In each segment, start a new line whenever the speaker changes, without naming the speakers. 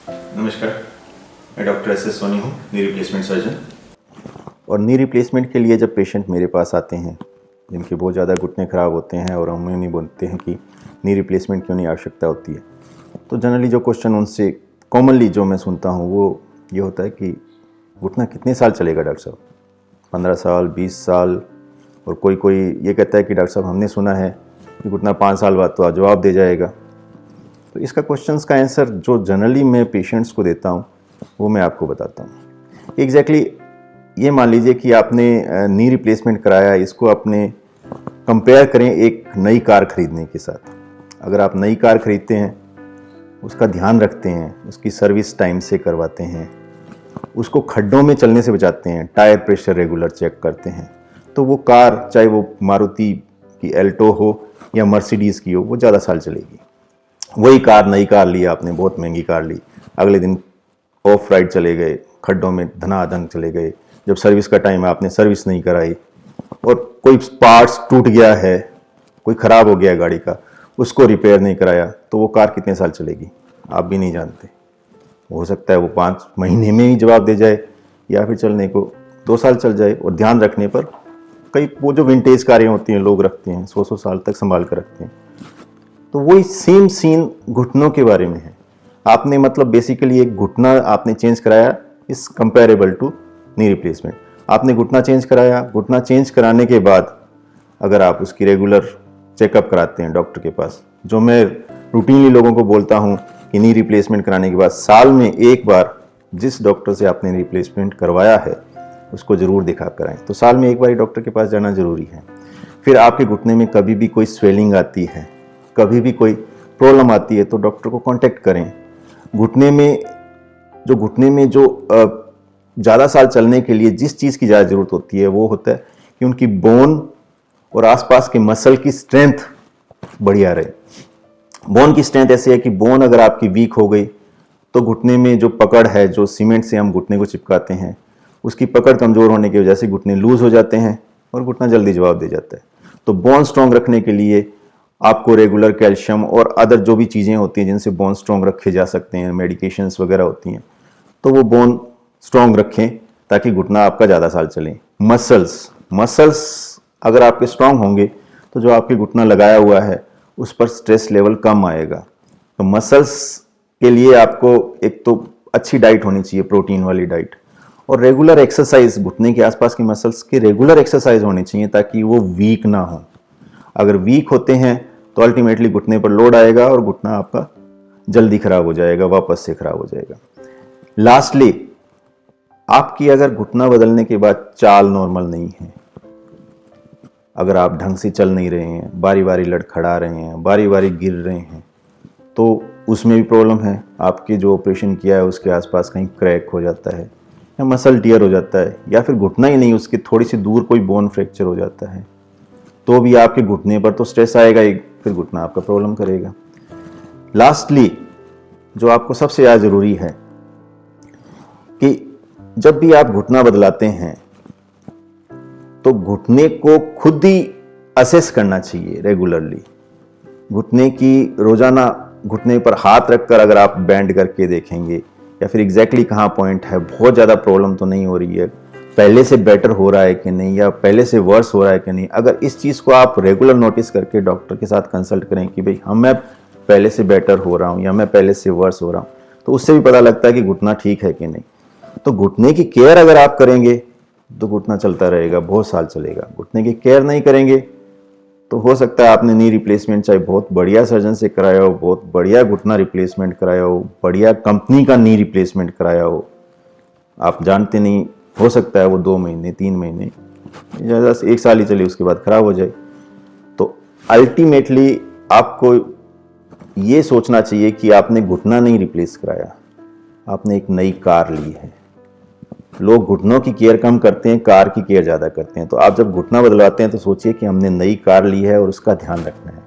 नमस्कार, मैं doctor S Soni हूँ, नी रिप्लेसमेंट सर्जन।
और नी रिप्लेसमेंट के लिए जब पेशेंट मेरे पास आते हैं जिनके बहुत ज़्यादा घुटने ख़राब होते हैं और हमें नहीं बोलते हैं कि नी रिप्लेसमेंट क्यों नहीं आवश्यकता होती है, तो जनरली जो क्वेश्चन उनसे कॉमनली जो मैं सुनता हूँ वो ये होता है कि घुटना कितने साल चलेगा डॉक्टर साहब, 15 साल, 20 साल, और कोई कोई ये कहता है कि डॉक्टर साहब हमने सुना है कि घुटना 5 साल बाद तो जवाब दे जाएगा। तो इसका क्वेश्चंस का आंसर जो जनरली मैं पेशेंट्स को देता हूँ वो मैं आपको बताता हूँ। एग्जैक्टली ये मान लीजिए कि आपने नी रिप्लेसमेंट कराया, इसको आपने कंपेयर करें एक नई कार खरीदने के साथ। अगर आप नई कार खरीदते हैं, उसका ध्यान रखते हैं, उसकी सर्विस टाइम से करवाते हैं, उसको खड्डों में चलने से बचाते हैं, टायर प्रेशर रेगुलर चेक करते हैं, तो वो कार चाहे वो मारुति की एल्टो हो या मर्सिडीज़ की हो, वो ज़्यादा साल चलेगी। वही कार, नई कार ली आपने, बहुत महंगी कार ली, अगले दिन ऑफ राइड चले गए, खड्डों में धनाधन चले गए, जब सर्विस का टाइम है आपने सर्विस नहीं कराई और कोई पार्ट्स टूट गया है, कोई ख़राब हो गया गाड़ी का, उसको रिपेयर नहीं कराया, तो वो कार कितने साल चलेगी आप भी नहीं जानते। हो सकता है वो 5 महीने में ही जवाब दे जाए या फिर चलने को 2 साल चल जाए। और ध्यान रखने पर कई वो जो विंटेज कारें होती हैं लोग रखते हैं, 100 साल तक संभाल कर रखते हैं। तो वही सेम सीन घुटनों के बारे में है। आपने मतलब बेसिकली एक घुटना आपने चेंज कराया is comparable to knee replacement. आपने घुटना चेंज कराया, घुटना चेंज कराने के बाद अगर आप उसकी रेगुलर चेकअप कराते हैं डॉक्टर के पास, जो मैं रूटीनली लोगों को बोलता हूँ कि नी रिप्लेसमेंट कराने के बाद साल में एक बार जिस डॉक्टर से आपने रिप्लेसमेंट करवाया है उसको ज़रूर दिखा कराएं। तो साल में एक बार ही डॉक्टर के पास जाना ज़रूरी है। फिर आपके घुटने में कभी भी कोई स्वेलिंग आती है, कभी भी कोई प्रॉब्लम आती है, तो डॉक्टर को कांटेक्ट करें। घुटने में जो ज़्यादा साल चलने के लिए जिस चीज़ की ज़्यादा ज़रूरत होती है वो होता है कि उनकी बोन और आसपास के मसल की स्ट्रेंथ बढ़िया रहे। बोन की स्ट्रेंथ ऐसी है कि बोन अगर आपकी वीक हो गई तो घुटने में जो पकड़ है, जो सीमेंट से हम घुटने को चिपकाते हैं, उसकी पकड़ कमज़ोर होने की वजह से घुटने लूज हो जाते हैं और घुटना जल्दी जवाब दे जाता है। तो बोन स्ट्रॉन्ग रखने के लिए आपको रेगुलर कैल्शियम और अदर जो भी चीज़ें होती हैं जिनसे बोन स्ट्रॉन्ग रखे जा सकते हैं, मेडिकेशंस वगैरह होती हैं, तो वो बोन स्ट्रॉन्ग रखें ताकि घुटना आपका ज़्यादा साल चले। मसल्स अगर आपके स्ट्रॉन्ग होंगे तो जो आपके घुटना लगाया हुआ है उस पर स्ट्रेस लेवल कम आएगा। तो मसल्स के लिए आपको एक तो अच्छी डाइट होनी चाहिए, प्रोटीन वाली डाइट, और रेगुलर एक्सरसाइज, घुटने के आसपास की मसल्स की रेगुलर एक्सरसाइज होनी चाहिए ताकि वो वीक ना हो। अगर वीक होते हैं तो अल्टीमेटली घुटने पर लोड आएगा और घुटना आपका जल्दी खराब हो जाएगा, वापस से खराब हो जाएगा। लास्टली, आपकी अगर घुटना बदलने के बाद चाल नॉर्मल नहीं है, अगर आप ढंग से चल नहीं रहे हैं, बारी बारी लड़खड़ा रहे हैं, बारी बारी गिर रहे हैं, तो उसमें भी प्रॉब्लम है। आपके जो ऑपरेशन किया है उसके आसपास कहीं क्रैक हो जाता है या मसल टियर हो जाता है या फिर घुटना ही नहीं, उसके थोड़ी सी दूर कोई बोन फ्रैक्चर हो जाता है, तो भी आपके घुटने पर तो स्ट्रेस आएगा ही, फिर घुटना आपका प्रॉब्लम करेगा। लास्टली, जो आपको सबसे ज़्यादा ज़रूरी है कि जब भी आप घुटना बदलाते हैं तो घुटने को खुद ही असेस करना चाहिए रेगुलरली। घुटने की रोजाना घुटने पर हाथ रखकर अगर आप बैंड करके देखेंगे या फिर एग्जैक्टली कहाँ पॉइंट है, बहुत ज़्यादा प्रॉब्लम तो नहीं हो रही है, पहले से बेटर हो रहा है कि नहीं या पहले से वर्स हो रहा है कि नहीं, अगर इस चीज़ को आप रेगुलर नोटिस करके डॉक्टर के साथ कंसल्ट करें कि भाई मैं पहले से बेटर हो रहा हूँ या मैं पहले से वर्स हो रहा हूँ, तो उससे भी पता लगता है कि घुटना ठीक है कि नहीं। तो घुटने की केयर अगर आप करेंगे तो घुटना चलता रहेगा, बहुत साल चलेगा। घुटने की केयर नहीं करेंगे तो हो सकता है आपने नी रिप्लेसमेंट चाहे बहुत बढ़िया सर्जन से कराया हो, बहुत बढ़िया घुटना रिप्लेसमेंट कराया हो, बढ़िया कंपनी का नी रिप्लेसमेंट कराया हो, आप जानते नहीं, हो सकता है वो 2 महीने 3 महीने ज़्यादा से 1 साल ही चले, उसके बाद खराब हो जाए। तो अल्टीमेटली आपको ये सोचना चाहिए कि आपने घुटना नहीं रिप्लेस कराया, आपने एक नई कार ली है। लोग घुटनों की केयर कम करते हैं, कार की केयर ज़्यादा करते हैं। तो आप जब घुटना बदलवाते हैं तो सोचिए कि हमने नई कार ली है और उसका ध्यान रखना है।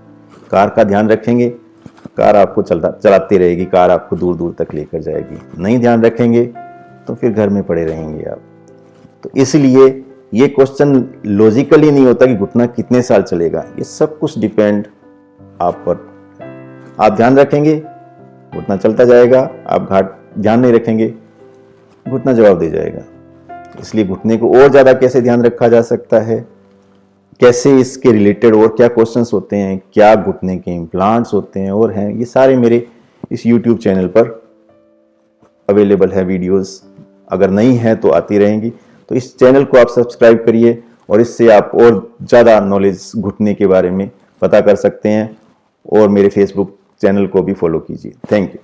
कार का ध्यान रखेंगे, कार आपको चलाती रहेगी, कार आपको दूर दूर तक लेकर जाएगी। नहीं ध्यान रखेंगे तो फिर घर में पड़े रहेंगे आप। तो इसलिए ये क्वेश्चन लॉजिकली नहीं होता कि घुटना कितने साल चलेगा, ये सब कुछ डिपेंड आप पर। आप ध्यान रखेंगे, घुटना चलता जाएगा, आप ध्यान नहीं रखेंगे घुटना जवाब दे जाएगा। इसलिए घुटने को और ज़्यादा कैसे ध्यान रखा जा सकता है, कैसे इसके रिलेटेड और क्या क्वेश्चंस होते हैं, क्या घुटने के इम्प्लांट्स होते हैं और हैं, ये सारे मेरे इस YouTube चैनल पर अवेलेबल है वीडियोस। अगर नहीं है तो आती रहेंगी। तो इस चैनल को आप सब्सक्राइब करिए और इससे आप और ज़्यादा नॉलेज घुटने के बारे में पता कर सकते हैं। और मेरे फेसबुक चैनल को भी फॉलो कीजिए। Thank you.